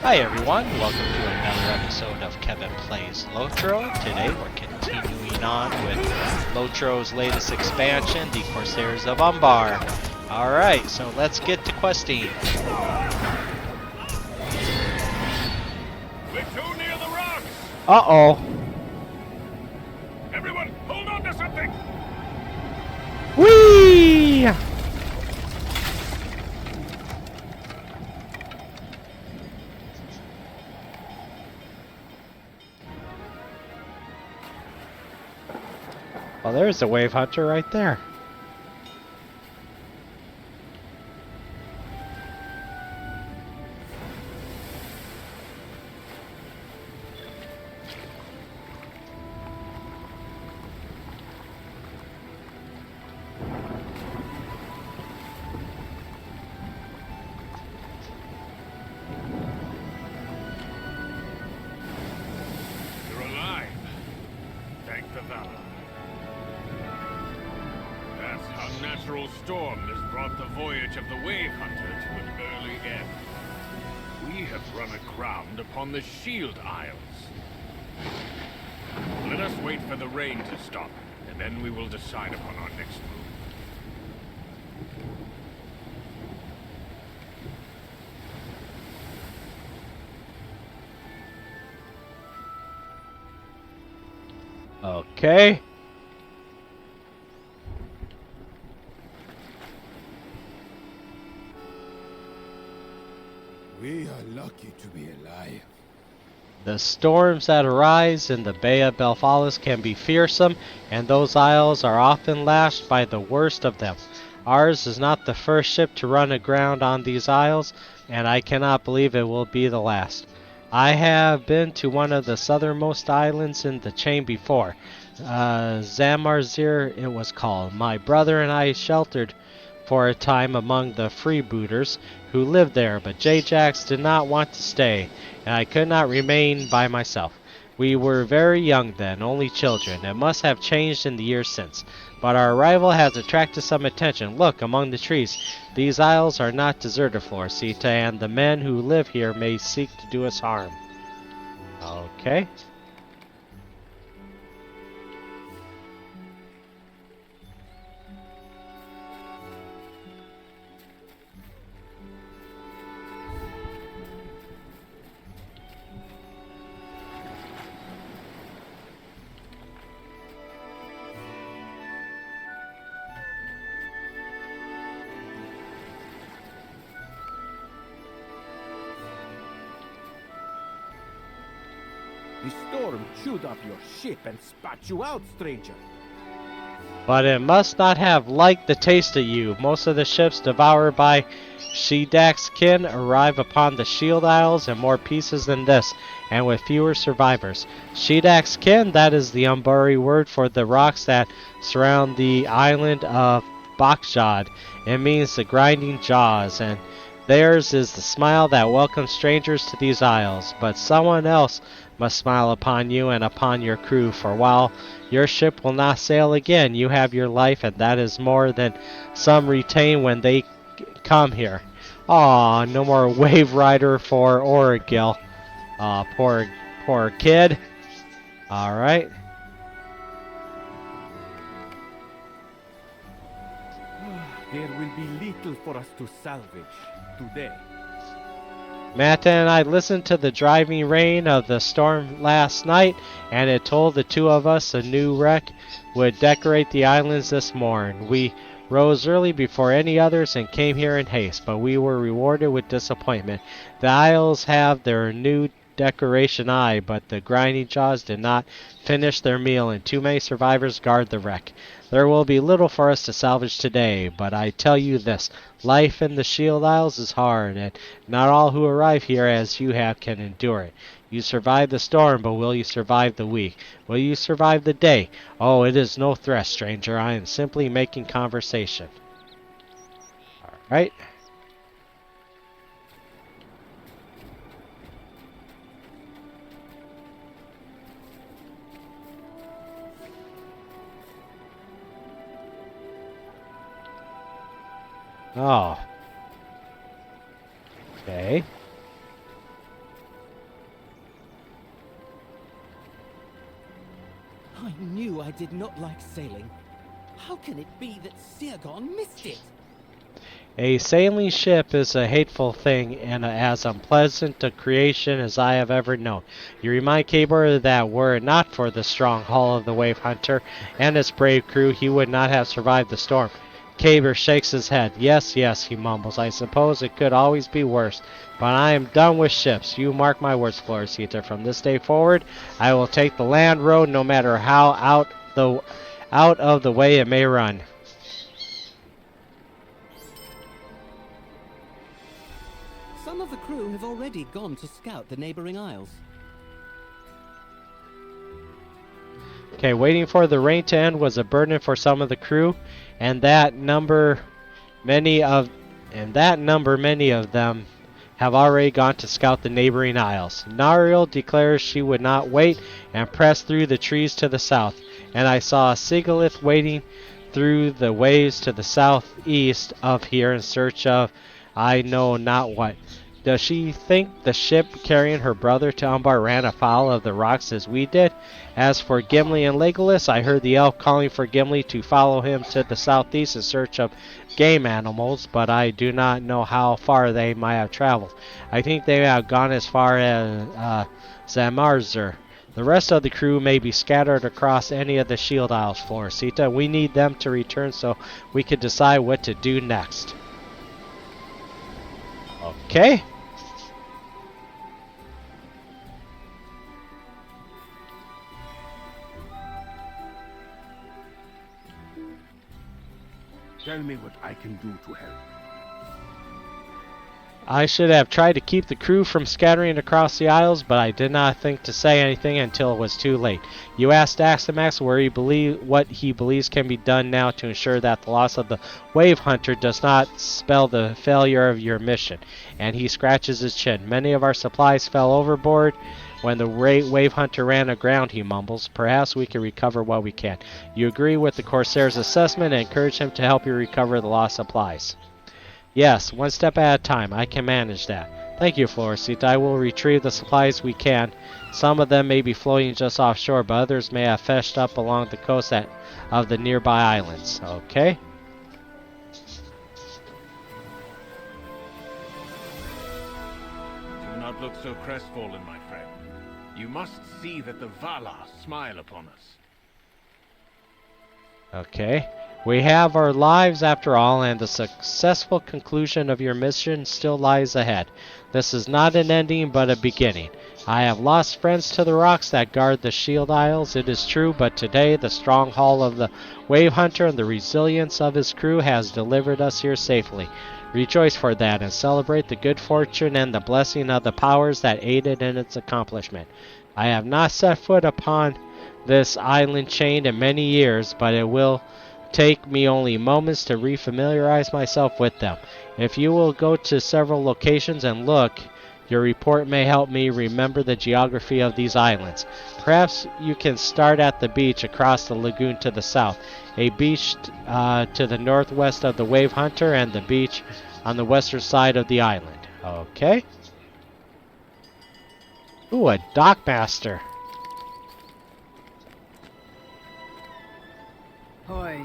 Hi everyone, welcome to another episode of Kevin Plays LOTRO. Today we're continuing on with LOTRO's latest expansion, the Corsairs of Umbar. Alright, so let's get to questing. We're too near the rocks! Uh-oh. Everyone, hold on to something! Whee! Well, there's a wave hunter right there. You're alive. Thank the valor. That unnatural storm has brought the voyage of the Wave Hunter to an early end. We have run aground upon the Shield Isles. Let us wait for the rain to stop, and then we will decide upon our next move. Okay. We are lucky to be alive. The storms that arise in the Bay of Belfalis can be fearsome, and those isles are often lashed by the worst of them. Ours is not the first ship to run aground on these isles, and I cannot believe it will be the last. I have been to one of the southernmost islands in the chain before. Zamarzir it was called. My brother and I sheltered for a time among the freebooters who lived there, but J-Jax did not want to stay, and I could not remain by myself. We were very young then, only children. It must have changed in the years since, but our arrival has attracted some attention. Look, among the trees. These isles are not deserted, Florcita, and the men who live here may seek to do us harm. Okay. The storm chewed up your ship and spat you out, stranger. But it must not have liked the taste of you. Most of the ships devoured by Shidak's kin arrive upon the Shield Isles in more pieces than this, and with fewer survivors. Shidak's kin, that is the Umbari word for the rocks that surround the island of Bakjad. It means the grinding jaws, and theirs is the smile that welcomes strangers to these isles. But someone else must smile upon you and upon your crew, for while your ship will not sail again, you have your life, and that is more than some retain when they come here. Aw, no more Wave Rider for Origil. Aw, poor kid. Alright. There will be little for us to salvage today. Matta and I listened to the driving rain of the storm last night, and it told the two of us a new wreck would decorate the islands this morn. We rose early before any others and came here in haste, but we were rewarded with disappointment. The isles have their new decoration, but the grinding jaws did not finish their meal, and too many survivors guard the wreck. There will be little for us to salvage today, but I tell you this, life in the Shield Isles is hard, and not all who arrive here as you have can endure it. You survived the storm, but will you survive the week? Will you survive the day? Oh, it is no threat, stranger. I am simply making conversation. Alright. Oh. Okay. I knew I did not like sailing. How can it be that Sirgon missed it? A sailing ship is a hateful thing and as unpleasant a creation as I have ever known. You remind Cabor that were it not for the strong hull of the Wave Hunter and its brave crew, he would not have survived the storm. Cabor shakes his head. Yes, yes, he mumbles. I suppose it could always be worse. But I am done with ships. You mark my words, Floricita. From this day forward, I will take the land road no matter how out of the way it may run. Some of the crew have already gone to scout the neighboring isles. Okay, waiting for the rain to end was a burden for some of the crew, and that number many of them have already gone to scout the neighboring isles. Nauriel declares she would not wait and pressed through the trees to the south, and I saw a Sigalith wading through the waves to the southeast of here in search of I know not what. Does she think the ship carrying her brother to Umbar ran afoul of the rocks as we did? As for Gimli and Legolas, I heard the elf calling for Gimli to follow him to the southeast in search of game animals, but I do not know how far they might have traveled. I think they have gone as far as Zamarzer. The rest of the crew may be scattered across any of the Shield Isles, Floricita. We need them to return so we can decide what to do next. Okay. Tell me what I can do to help. I should have tried to keep the crew from scattering across the isles, but I did not think to say anything until it was too late. You asked Daxamat what he believes can be done now to ensure that the loss of the Wave Hunter does not spell the failure of your mission, and he scratches his chin. Many of our supplies fell overboard when the Wave Hunter ran aground, he mumbles. Perhaps we can recover what we can. You agree with the Corsair's assessment and encourage him to help you recover the lost supplies. Yes, one step at a time. I can manage that. Thank you, Floricita. I will retrieve the supplies we can. Some of them may be floating just offshore, but others may have fetched up along the coast of the nearby islands. Okay? Do not look so crestfallen, my friend. You must see that the Valar smile upon us. Okay. We have our lives after all, and the successful conclusion of your mission still lies ahead. This is not an ending, but a beginning. I have lost friends to the rocks that guard the Shield Isles, it is true, but today the strong hull of the Wave Hunter and the resilience of his crew has delivered us here safely. Rejoice for that, and celebrate the good fortune and the blessing of the powers that aided in its accomplishment. I have not set foot upon this island chain in many years, but it will take me only moments to refamiliarize myself with them. If you will go to several locations and look, your report may help me remember the geography of these islands. Perhaps you can start at the beach across the lagoon to the south, a beach to the northwest of the Wave Hunter, and the beach on the western side of the island. Okay. Ooh, a dockmaster. Hoi.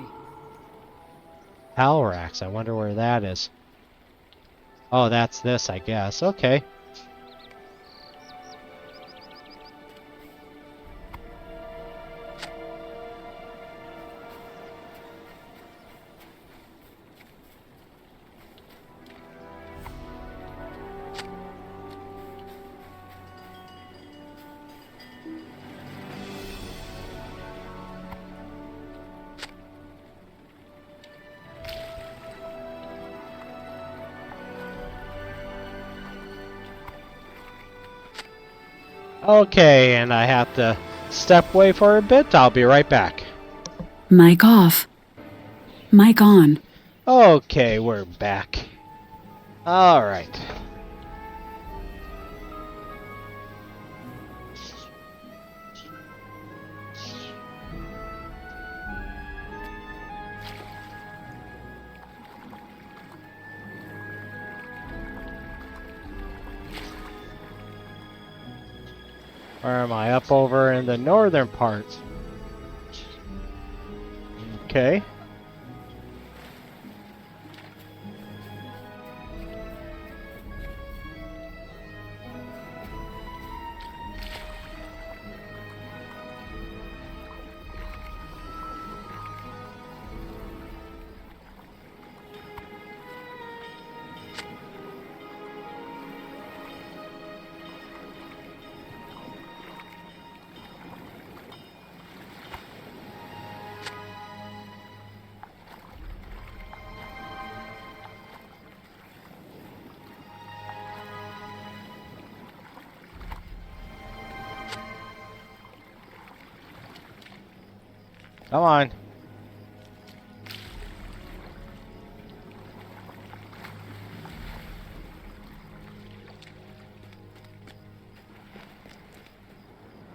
Halrax, I wonder where that is. Oh, that's this, I guess. Okay. Okay, and I have to step away for a bit. I'll be right back. Mic off. Mic on. Okay, we're back. Alright. Where am I? Up over in the northern part. Okay. Come on.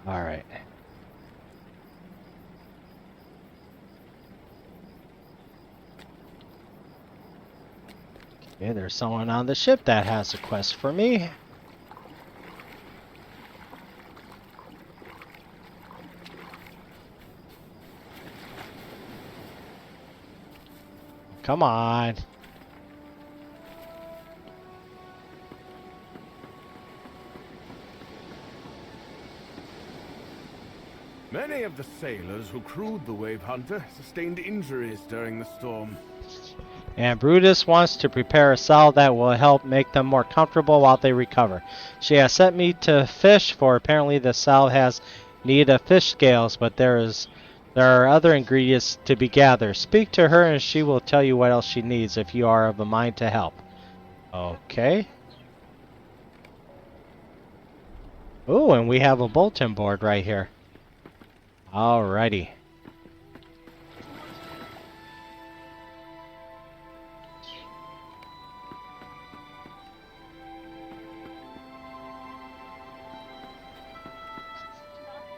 All right. Okay, there's someone on the ship that has a quest for me. Come on. Many of the sailors who crewed the Wave Hunter sustained injuries during the storm. And Brudis wants to prepare a salve that will help make them more comfortable while they recover. She has sent me to fish, for apparently the salve has need of fish scales, but there are other ingredients to be gathered. Speak to her and she will tell you what else she needs if you are of a mind to help. Okay. Ooh, and we have a bulletin board right here. Alrighty.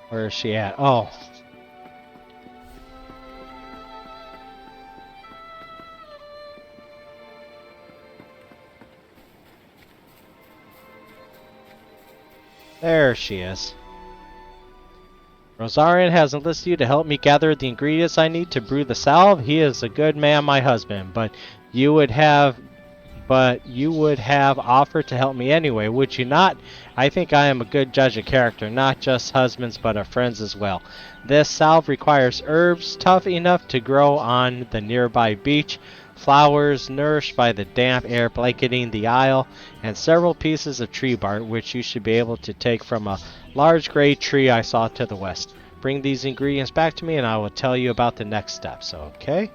Where is she at? Oh. There she is. Rossaran has enlisted you to help me gather the ingredients I need to brew the salve. He is a good man, my husband, but you would have offered to help me anyway, would you not? I think I am a good judge of character, not just husbands, but of friends as well. This salve requires herbs tough enough to grow on the nearby beach, flowers nourished by the damp air blanketing the isle, and several pieces of tree bark, which you should be able to take from a large gray tree I saw to the west. Bring these ingredients back to me, and I will tell you about the next steps, okay?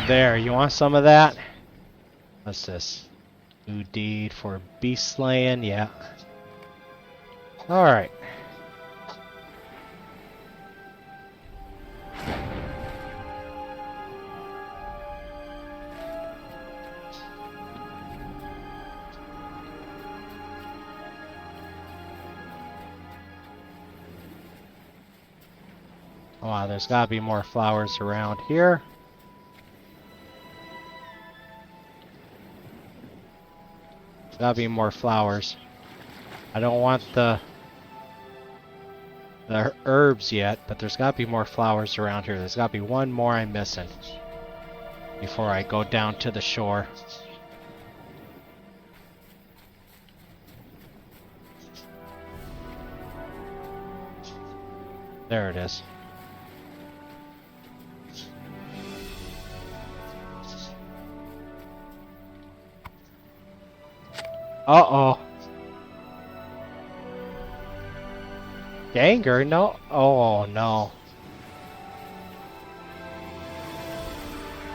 There, you want some of that? What's this? New deed for beast slaying? Yeah. Alright. Wow, there's gotta be more flowers around here. There's gotta be more flowers. I don't want the herbs yet, but there's gotta be more flowers around here. There's gotta be one more I'm missing before I go down to the shore. There it is. Uh-oh. Ganger? No. Oh, no.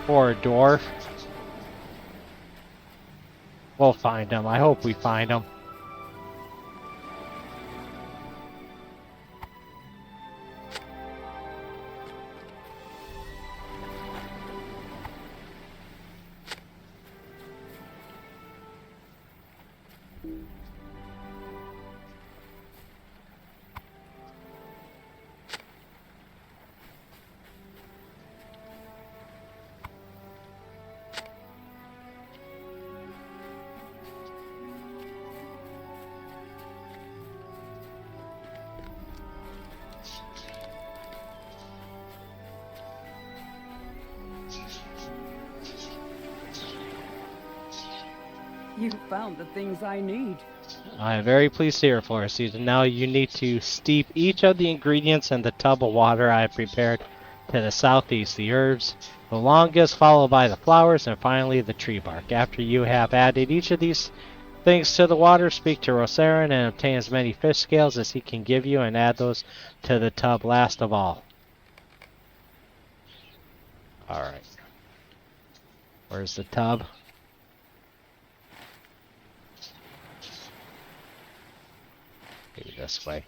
Poor dwarf. We'll find him. I hope we find him. You found the things I need. I am very pleased to hear, Florida. Now you need to steep each of the ingredients in the tub of water I have prepared to the southeast. The herbs, the longest, followed by the flowers, and finally the tree bark. After you have added each of these things to the water, speak to Rossaran and obtain as many fish scales as he can give you, and add those to the tub last of all. Alright. Where's the tub? Maybe this way.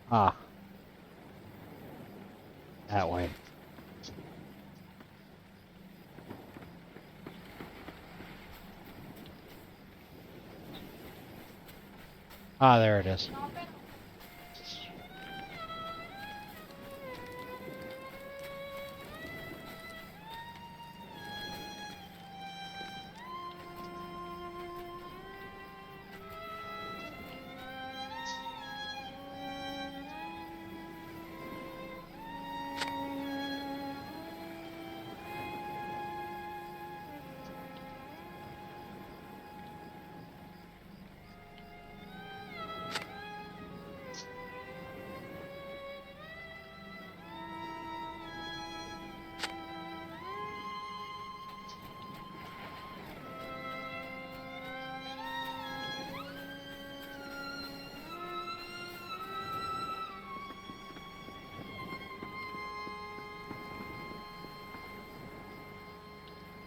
Ah. That way. Ah, there it is.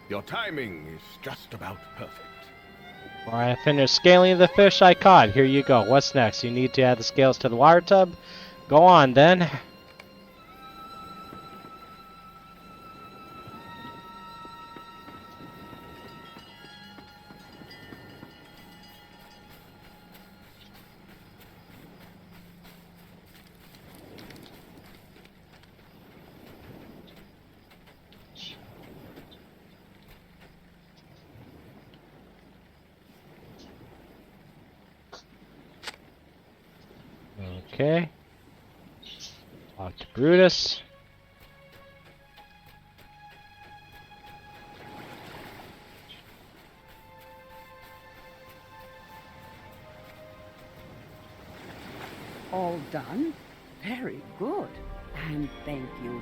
Your timing is just about perfect. Before I finish scaling the fish I caught, here you go. What's next? You need to add the scales to the water tub? Go on then. Okay. Talk to Brudis. All done? Very good. And thank you.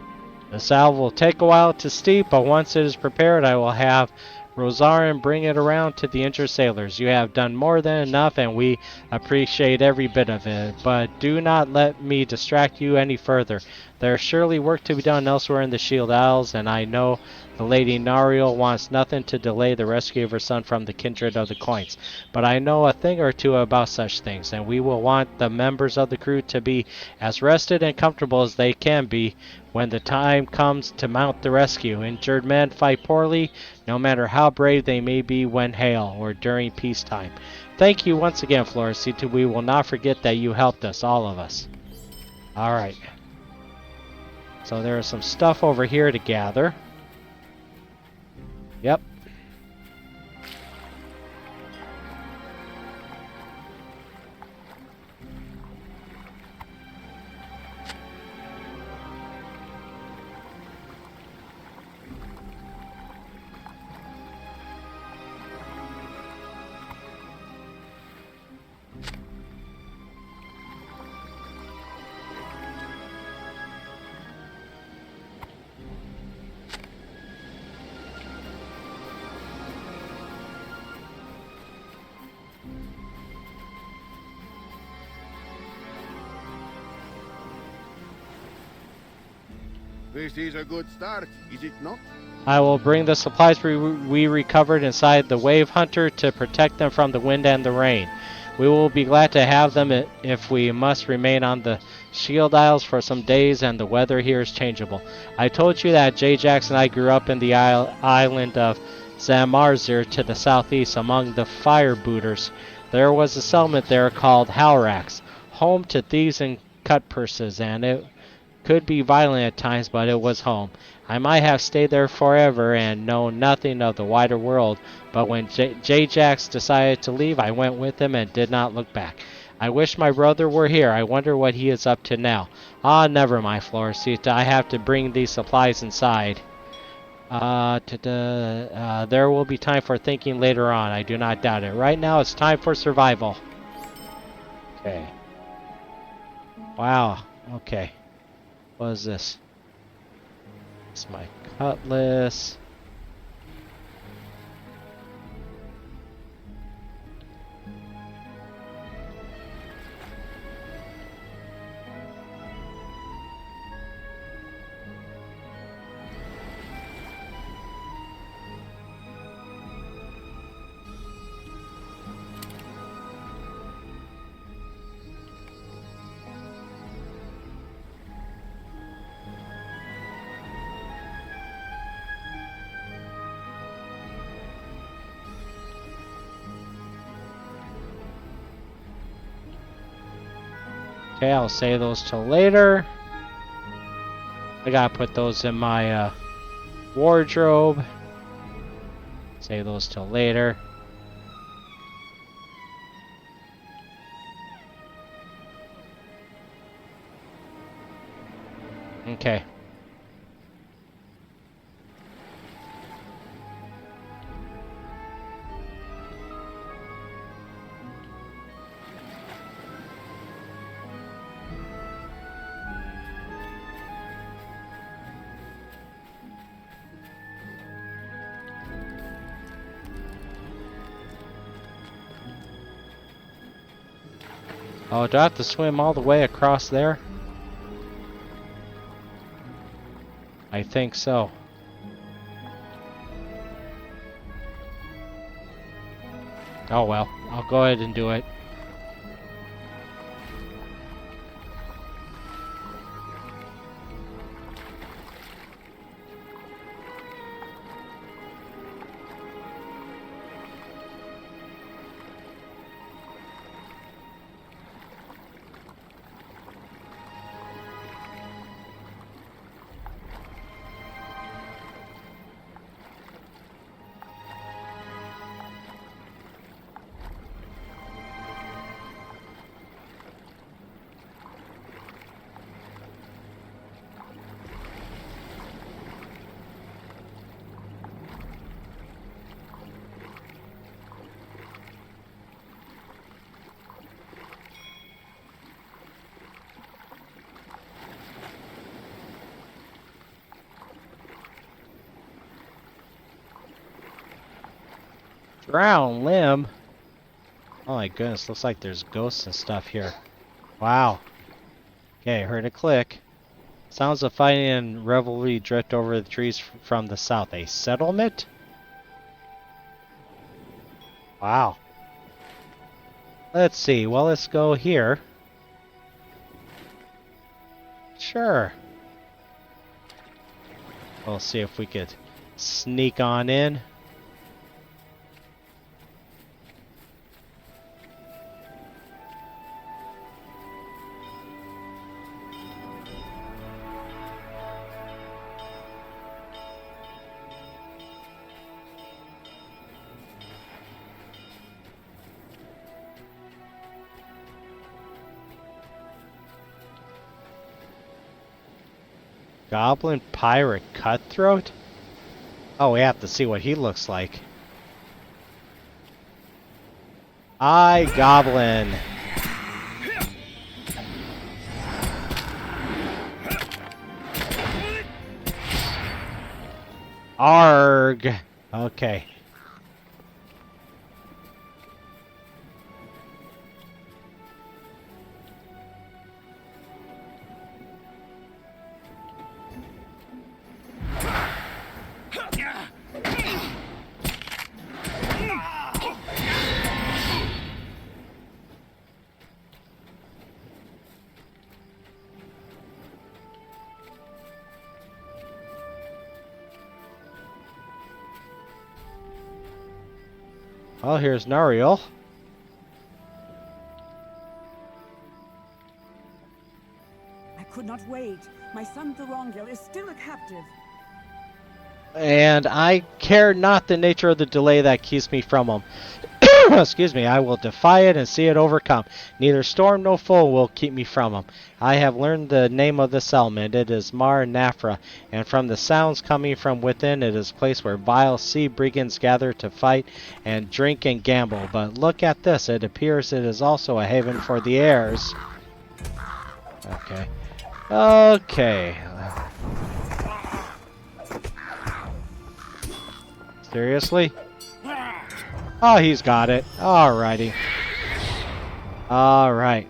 The salve will take a while to steep, but once it is prepared, I will have Rossaran bring it around to the injured sailors. You have done more than enough, and we appreciate every bit of it. But do not let me distract you any further. There is surely work to be done elsewhere in the Shield Isles, and I know the Lady Nauriel wants nothing to delay the rescue of her son from the kindred of the Coins. But I know a thing or two about such things, and we will want the members of the crew to be as rested and comfortable as they can be when the time comes to mount the rescue. Injured men fight poorly, no matter how brave they may be when hail or during peacetime. Thank you once again, Floricita. We will not forget that you helped us, all of us. Alright. So there is some stuff over here to gather. Yep. This is a good start, is it not? I will bring the supplies we recovered inside the Wave Hunter to protect them from the wind and the rain. We will be glad to have them if we must remain on the Shield Isles for some days and the weather here is changeable. I told you that J-Jax and I grew up in the island of Zamarzir to the southeast among the Firebooters. There was a settlement there called Halrax, home to thieves and cutpurses, and it could be violent at times, but it was home. I might have stayed there forever and known nothing of the wider world, but when J-Jax decided to leave, I went with him and did not look back. I wish my brother were here. I wonder what he is up to now. Ah, never mind, Floricita. I have to bring these supplies inside. There will be time for thinking later on. I do not doubt it. Right now, it's time for survival. Okay. Wow. Okay. What is this? It's my cutlass. Okay, I'll save those till later. I gotta put those in my wardrobe. Save those till later. Okay. Oh, do I have to swim all the way across there? I think so. Oh well, I'll go ahead and do it. Ground limb? Oh my goodness, looks like there's ghosts and stuff here. Wow. Okay, heard a click. Sounds of fighting and revelry drift over the trees from the south. A settlement? Wow. Let's see. Well, let's go here. Sure. We'll see if we could sneak on in. Goblin pirate cutthroat? Oh, we have to see what he looks like. Goblin. Arg. Okay. Well, here's Nauriel. I could not wait. My son Thorongil is still a captive. And I care not the nature of the delay that keeps me from him. Excuse me, I will defy it and see it overcome. Neither storm nor foe will keep me from him. I have learned the name of the settlement. It is Naphra, and from the sounds coming from within, it is a place where vile sea brigands gather to fight and drink and gamble. But look at this. It appears it is also a haven for the heirs. Okay. Okay. Seriously? Oh, he's got it. Alrighty. Alright.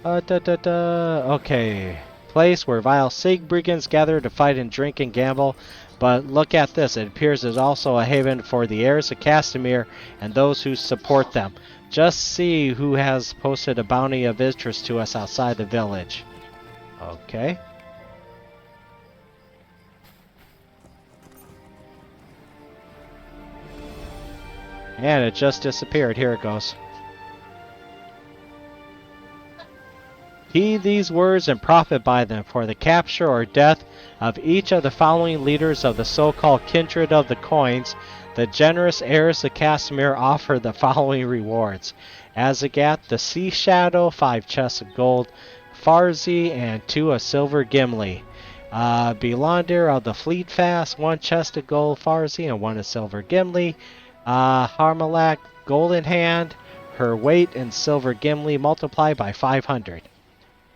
Okay. Place where vile sea brigands gather to fight and drink and gamble. But look at this. It appears it's also a haven for the heirs of Castamere and those who support them. Just see who has posted a bounty of interest to us outside the village. Okay. And it just disappeared. Here it goes. Heed these words and profit by them, for the capture or death of each of the following leaders of the so-called kindred of the coins, the generous heirs of Castamere offer the following rewards. Azagat, the Sea Shadow, 5 chests of gold, Farzi, and 2 of silver Gimli. Belandir of the Fleet Fast, 1 chest of gold Farzi and 1 of silver Gimli. Harmalak, Golden Hand, her weight in silver Gimli multiplied by 500.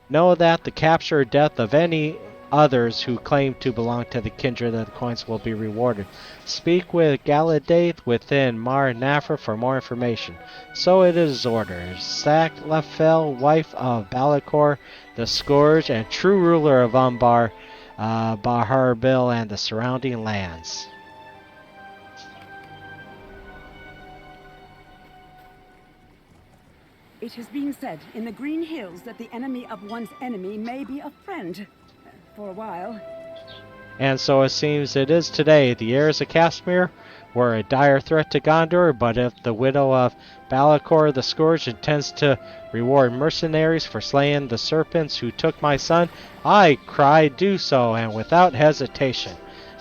Know that the capture or death of any others who claim to belong to the kindred of the coins will be rewarded. Speak with Galadaith within Naphra for more information. So it is ordered. Sack Lefel, wife of Balakor, the Scourge, and true ruler of Umbar, Bahar Bil, and the surrounding lands. It has been said in the Green Hills that the enemy of one's enemy may be a friend. For a while. And so it seems it is today. The heirs of Castamere were a dire threat to Gondor, but if the widow of Balakor the Scourge intends to reward mercenaries for slaying the serpents who took my son, I cry do so, and without hesitation.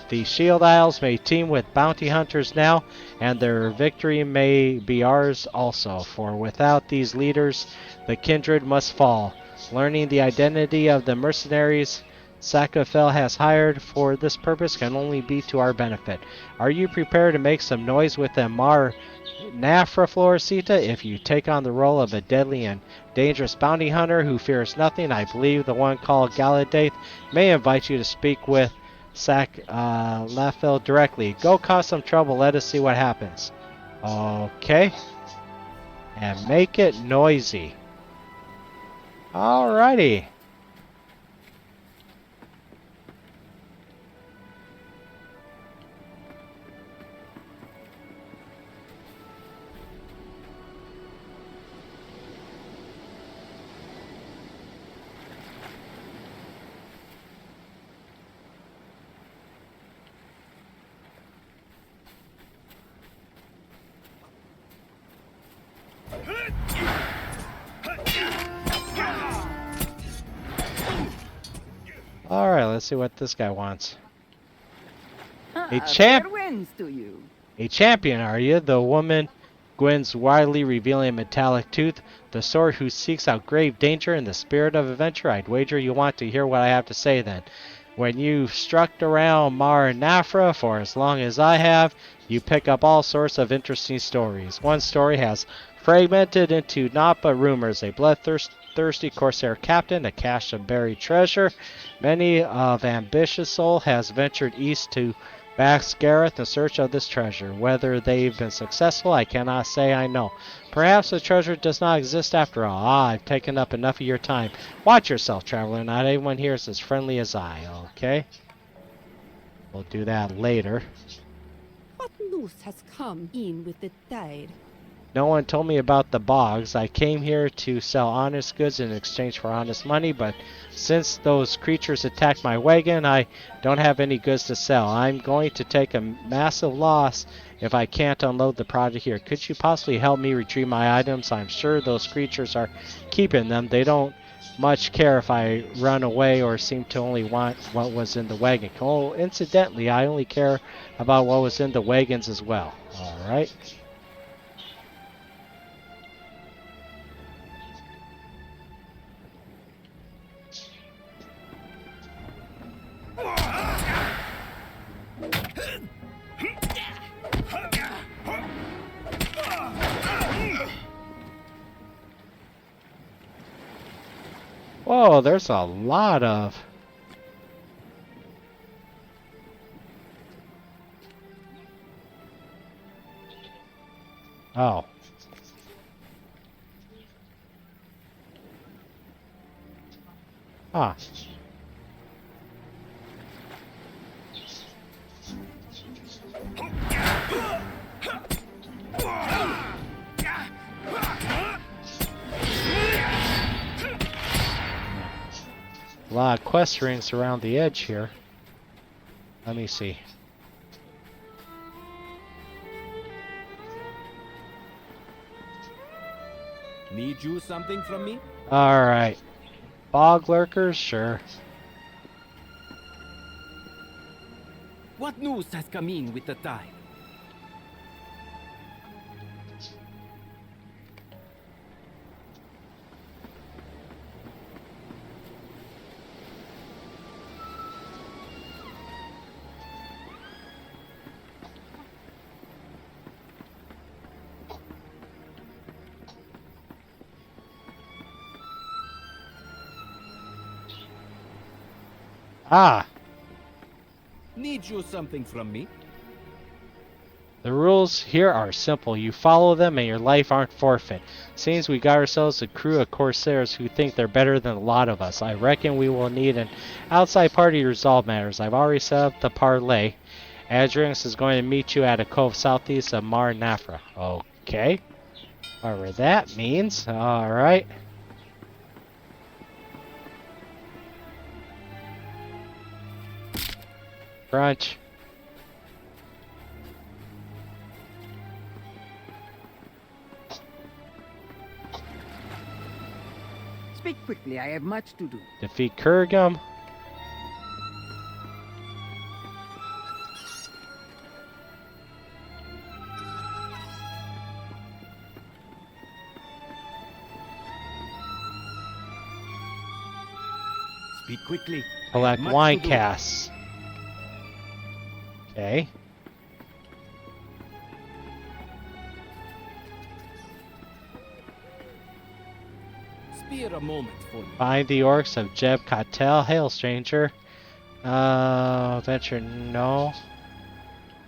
The Shield Isles may teem with bounty hunters now, and their victory may be ours also, for without these leaders, the kindred must fall. Learning the identity of the mercenaries Sakafel has hired for this purpose can only be to our benefit. Are you prepared to make some noise with them, Naphra Floricita? If you take on the role of a deadly and dangerous bounty hunter who fears nothing, I believe the one called Galadaith may invite you to speak with Lafil directly. Go cause some trouble, let us see what happens. Okay. And make it noisy. Alrighty. Alright, let's see what this guy wants. A champ. Fair winds to you. A champion, are you? The woman grins widely, revealing a metallic tooth. The sword who seeks out grave danger in the spirit of adventure. I'd wager you want to hear what I have to say then. When you've struck around Mar and Naphra for as long as I have, you pick up all sorts of interesting stories. One story has fragmented into naught but rumors. A bloodthirsty Corsair captain, a cache of buried treasure. Many of ambitious soul has ventured east to Baxgareth in search of this treasure. Whether they've been successful, I cannot say I know. Perhaps the treasure does not exist after all. Ah, I've taken up enough of your time. Watch yourself, traveler. Not anyone here is as friendly as I, okay? We'll do that later. What news has come in with the tide? No one told me about the bogs. I came here to sell honest goods in exchange for honest money, but since those creatures attacked my wagon, I don't have any goods to sell. I'm going to take a massive loss if I can't unload the product here. Could you possibly help me retrieve my items? I'm sure those creatures are keeping them. They don't much care if I run away or seem to only want what was in the wagon. Oh, incidentally, I only care about what was in the wagons as well. Alright. Whoa, there's a lot of... Oh. Huh. A lot of quest rings around the edge here. Let me see. Need you something from me? Alright. Bog lurkers? Sure. What news has come in with the tide? Ah! Need you something from me? The rules here are simple. You follow them and your life aren't forfeit. Seems we got ourselves a crew of Corsairs who think they're better than a lot of us. I reckon we will need an outside party to resolve matters. I've already set up the parlay. Adrianus is going to meet you at a cove southeast of Mar Naphra. Okay. Whatever that means. Alright. Crunch. Speak quickly, I have much to do. Defeat Kurgum. Speak quickly. Collect Much wine to do. casks. Okay. Spare a moment for me. Find the orcs of Jeb Katel. Hail, stranger. Venture, no.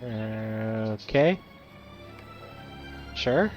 Okay. Sure.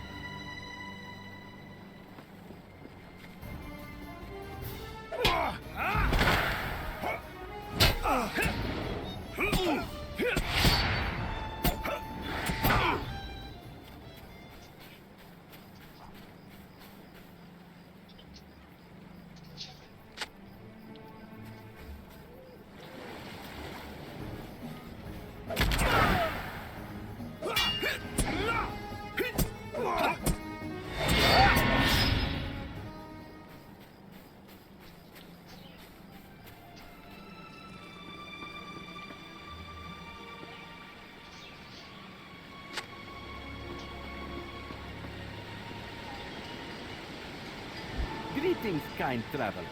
Greetings, kind traveler.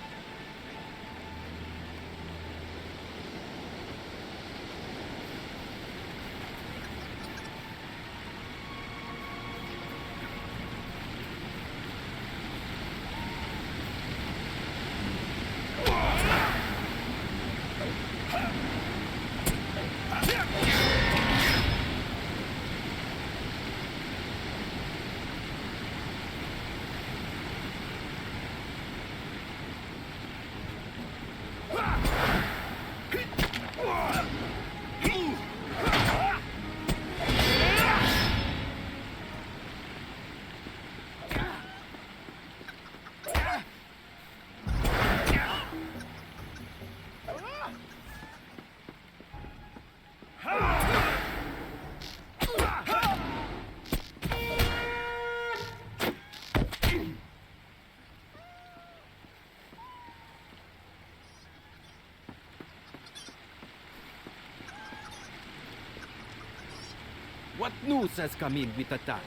What news has come in with the time?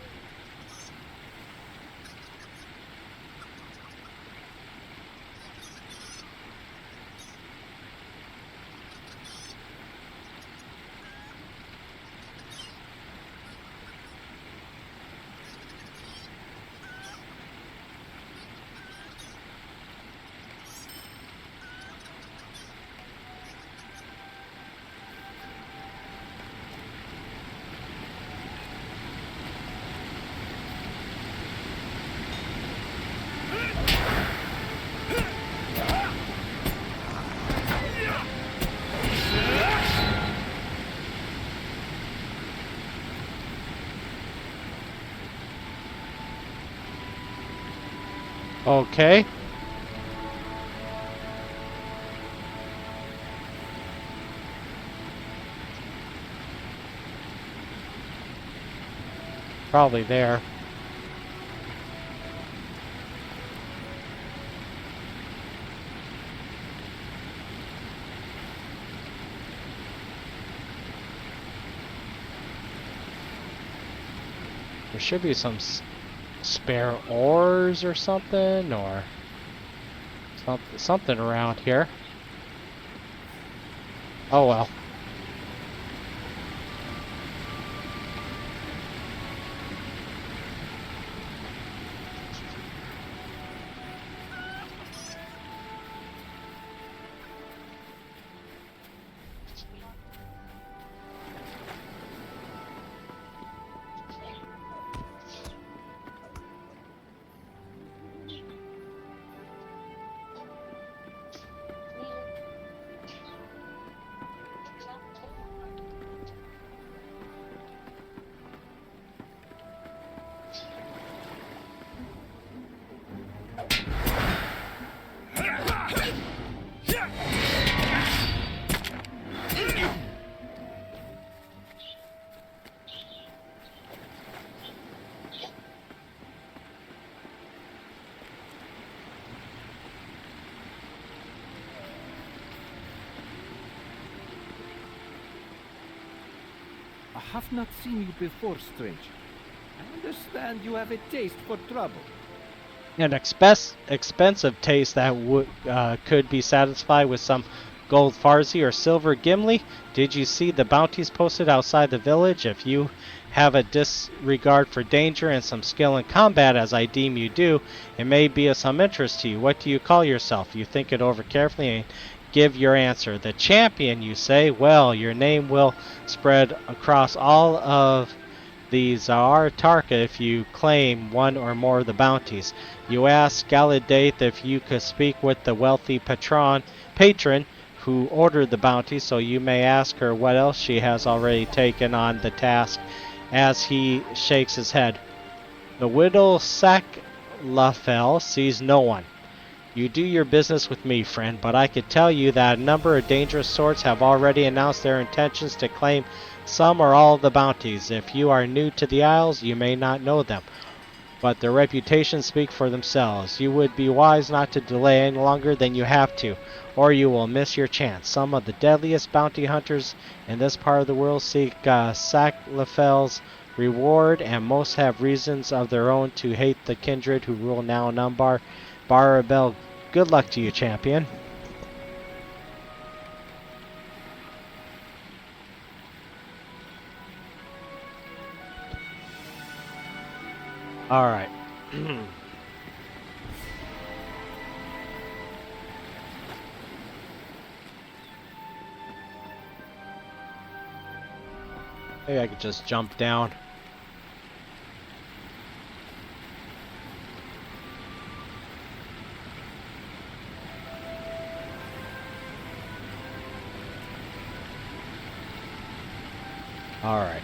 Okay. Probably there. There should be some spare ores or something, or something around here. Oh well. I have not seen you before, stranger. I understand you have a taste for trouble. An expensive taste that could be satisfied with some gold farsi or silver gimli. Did you see the bounties posted outside the village? If you have a disregard for danger and some skill in combat, as I deem you do, it may be of some interest to you. What do you call yourself? You think it over carefully and give your answer. The champion, you say? Well, your name will spread across all of the Zar Tarka if you claim one or more of the bounties. You ask Galadath if you could speak with the wealthy patron who ordered the bounty, so you may ask her what else she has already taken on the task as he shakes his head. The widow Saklafel sees no one. You do your business with me, friend, but I could tell you that a number of dangerous sorts have already announced their intentions to claim some or all of the bounties. If you are new to the Isles, you may not know them, but their reputations speak for themselves. You would be wise not to delay any longer than you have to, or you will miss your chance. Some of the deadliest bounty hunters in this part of the world seek Saklafel's reward, and most have reasons of their own to hate the kindred who rule now in Umbar. Barabel, good luck to you, champion. Alright. Maybe I could just jump down. Alright.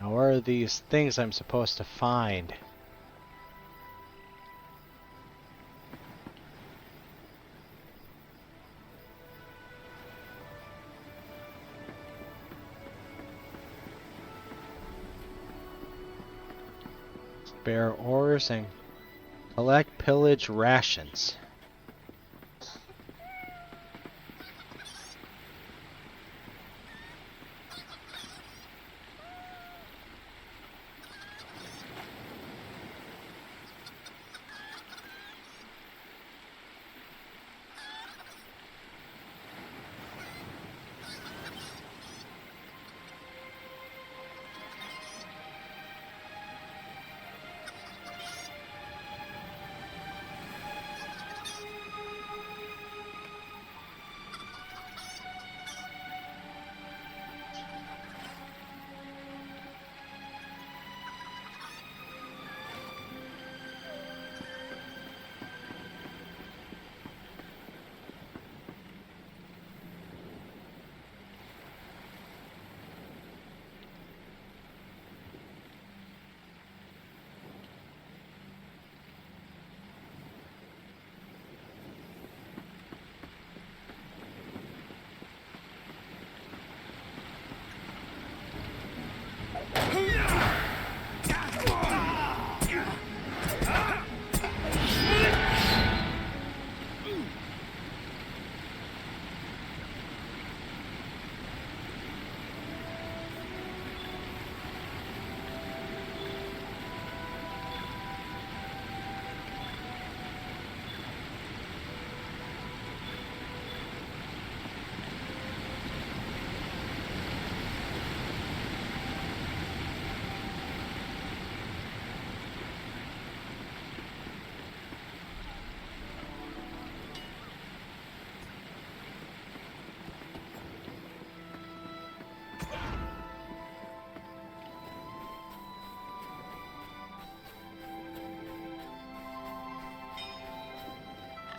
Now where are these things I'm supposed to find? Spare ores and collect pillage rations.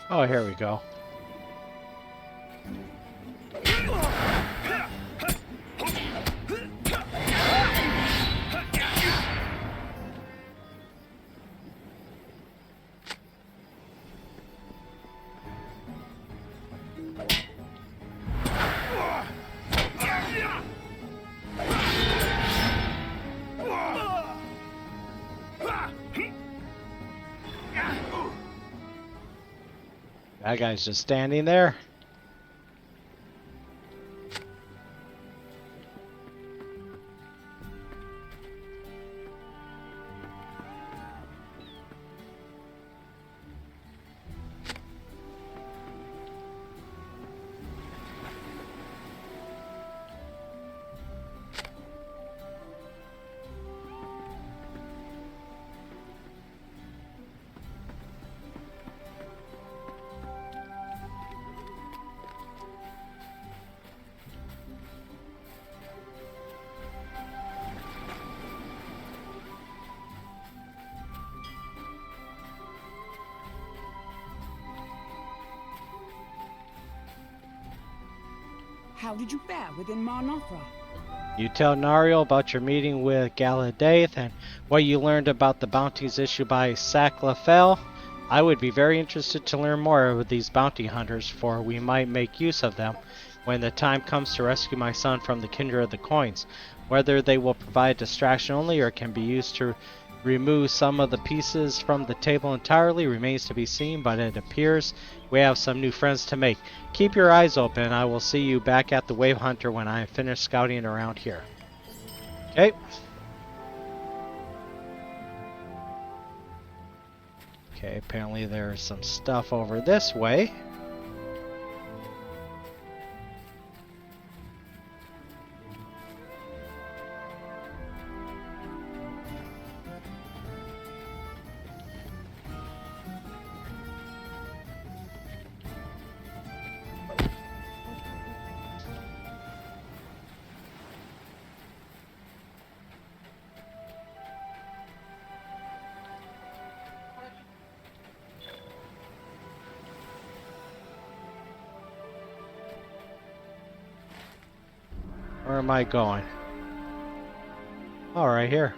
Oh, here we go. That guy's just standing there. How did you fare within Naphra? You tell Nauriel about your meeting with Galadaith and what you learned about the bounties issued by Saclafel. I would be very interested to learn more of these bounty hunters, for we might make use of them when the time comes to rescue my son from the Kindred of the Coins. Whether they will provide distraction only or can be used to remove some of the pieces from the table entirely remains to be seen, but it appears we have some new friends to make. Keep your eyes open. I will see you back at the Wave Hunter when I am finished scouting around here. Okay. Okay, apparently there's some stuff over this way. Where am I going? Oh, right here.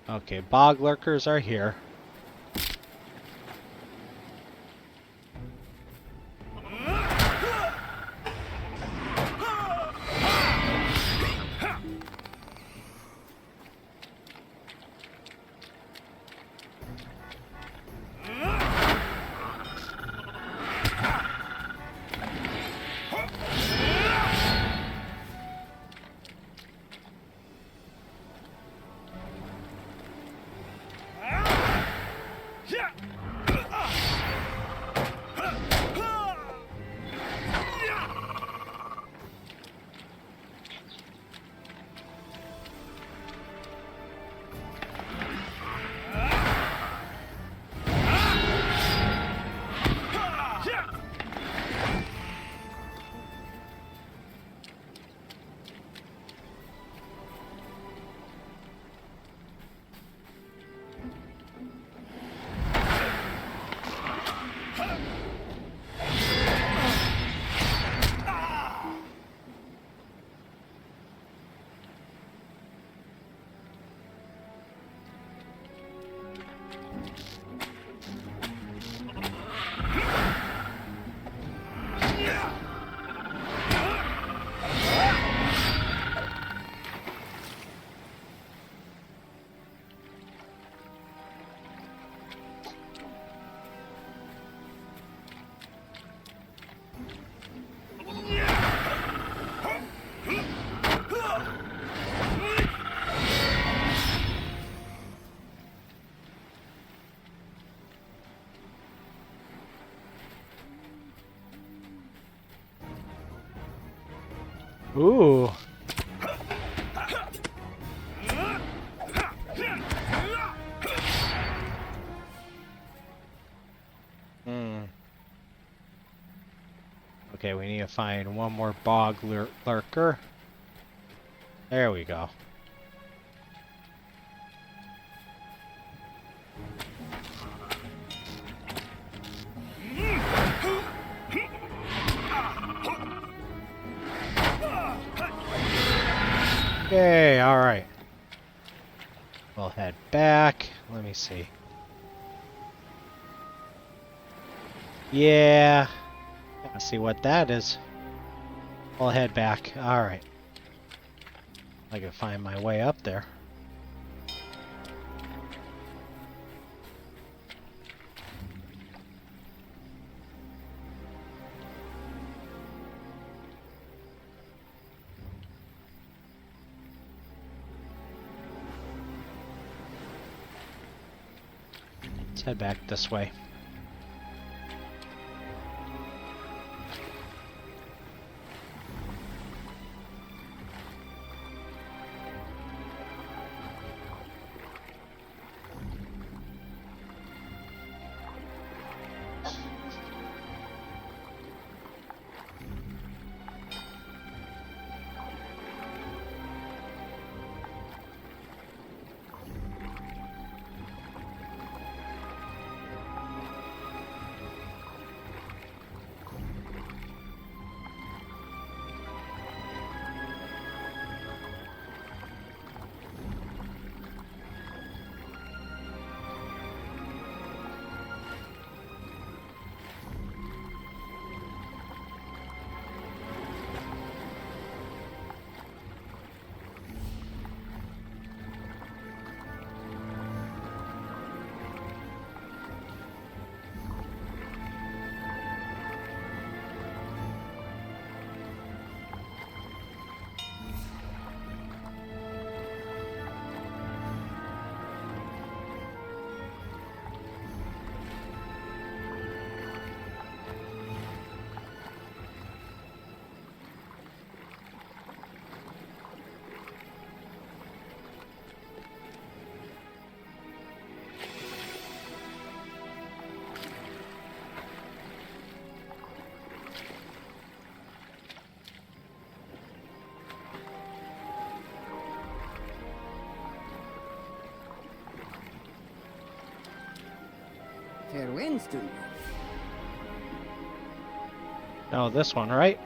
Okay, bog lurkers are here. Ooh. Okay, we need to find one more bog lurker. There we go. Okay, alright. We'll head back. Let me see. Yeah. Let's see what that is. We'll head back. Alright. I can find my way up there. Let's head back this way. Fair winds to you. No, this one, right?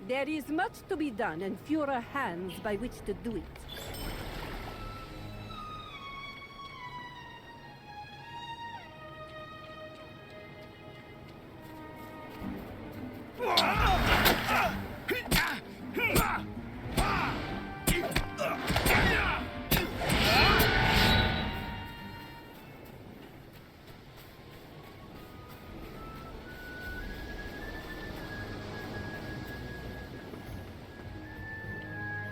There is much to be done and fewer hands by which to do it.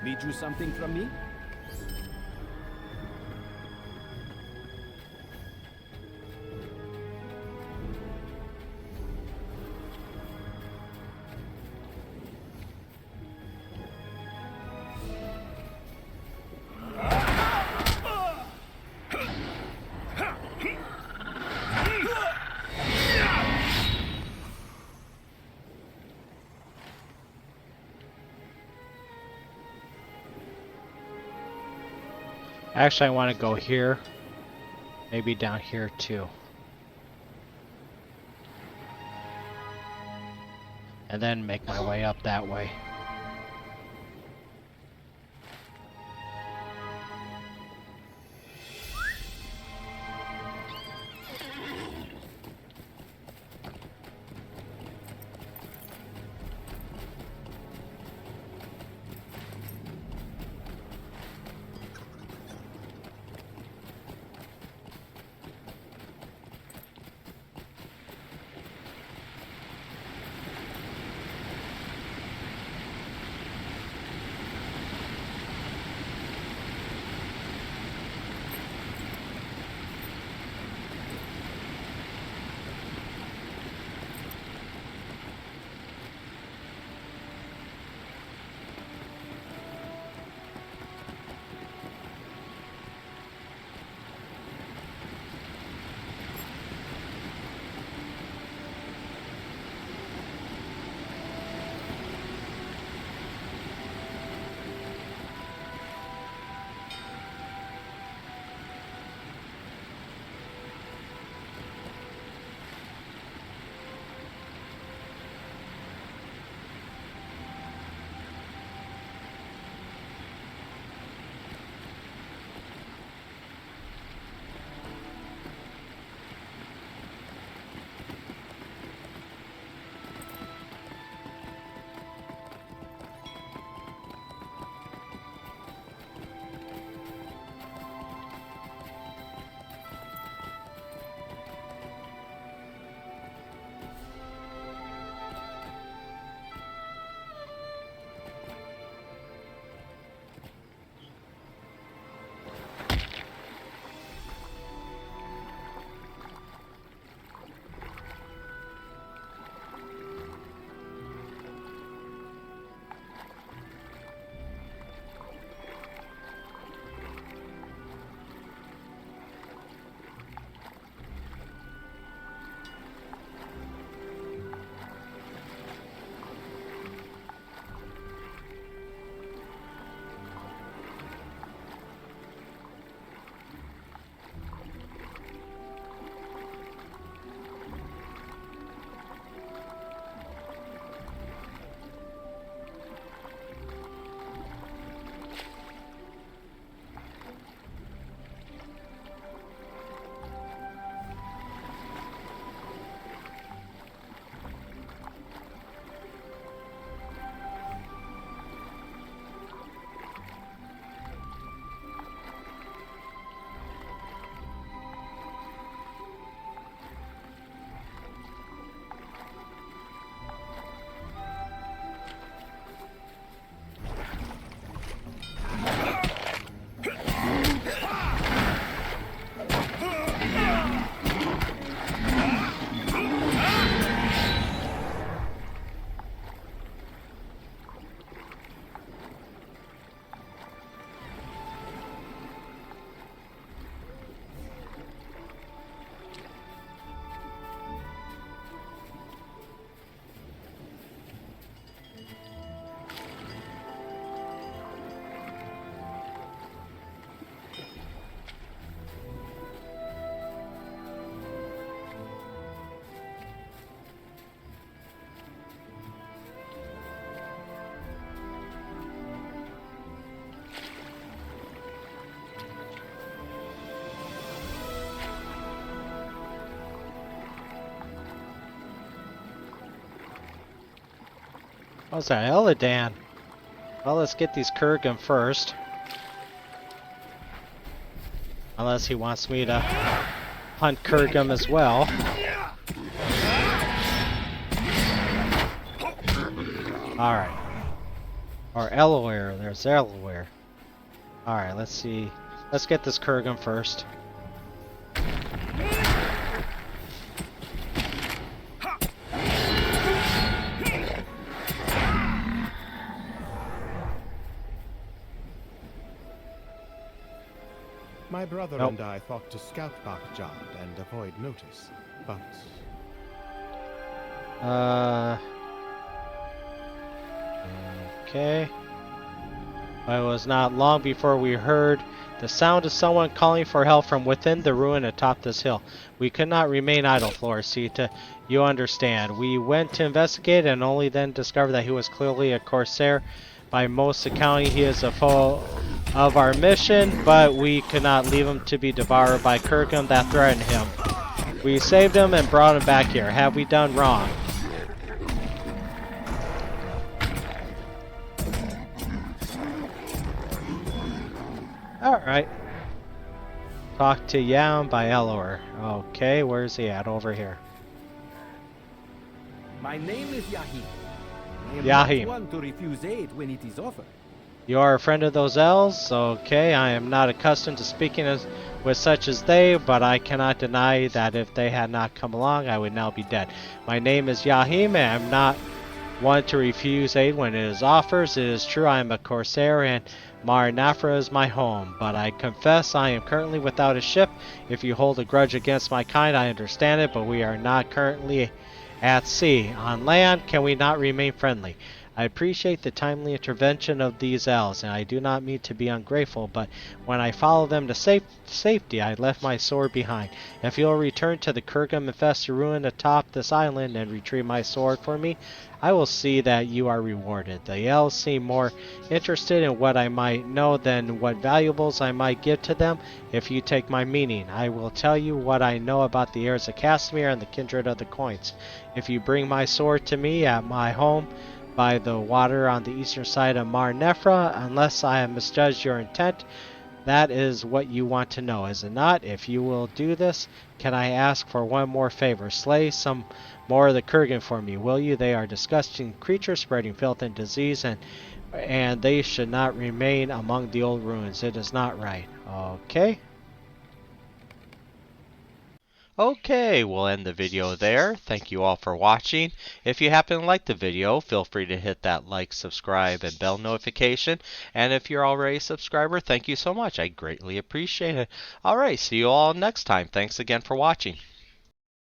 Need you something from me? Actually, I want to go here. Maybe down here too. And then make my way up that way. How's that? Elladan. Well, let's get these Kurgan first. Unless he wants me to hunt Kurgan as well. Alright. Or Elrohir. There's Elrohir. Alright, let's see. Let's get this Kurgan first. My brother Nope. and I thought to scout Bakjad and avoid notice, but Okay. It was not long before we heard the sound of someone calling for help from within the ruin atop this hill. We could not remain idle, Floricita. You understand. We went to investigate and only then discovered that he was clearly a Corsair. By most accounting, he is a foe of our mission, but we could not leave him to be devoured by Kurgan that threatened him. We saved him and brought him back here. Have we done wrong? Alright. Talk to Yam by Elrohir. Okay, where's he at? Over here. My name is Yahim. I am Yahim. not one to refuse aid when it is offered. You are a friend of those elves? Okay, I am not accustomed to speaking with such as they, but I cannot deny that if they had not come along, I would now be dead. My name is Yahim, and I am not one to refuse aid when it is offered. It is true I am a Corsair, and Naphra is my home, but I confess I am currently without a ship. If you hold a grudge against my kind, I understand it, but we are not currently at sea. On land, can we not remain friendly? I appreciate the timely intervention of these elves, and I do not mean to be ungrateful, but when I followed them to safety, I left my sword behind. If you'll return to the Kurgan-infested ruin atop this island and retrieve my sword for me, I will see that you are rewarded. The elves seem more interested in what I might know than what valuables I might give to them. If you take my meaning, I will tell you what I know about the heirs of Castamere and the kindred of the coins. If you bring my sword to me at my home by the water on the eastern side of Naphra, unless I have misjudged your intent, that is what you want to know, is it not? If you will do this, can I ask for one more favor? Slay some more of the Kurgan for me, will you? They are disgusting creatures spreading filth and disease, and they should not remain among the old ruins. It is not right. Okay. Okay, we'll end the video there. Thank you all for watching. If you happen to like the video, feel free to hit that like, subscribe, and bell notification. And if you're already a subscriber, thank you so much. I greatly appreciate it. Alright, see you all next time. Thanks again for watching.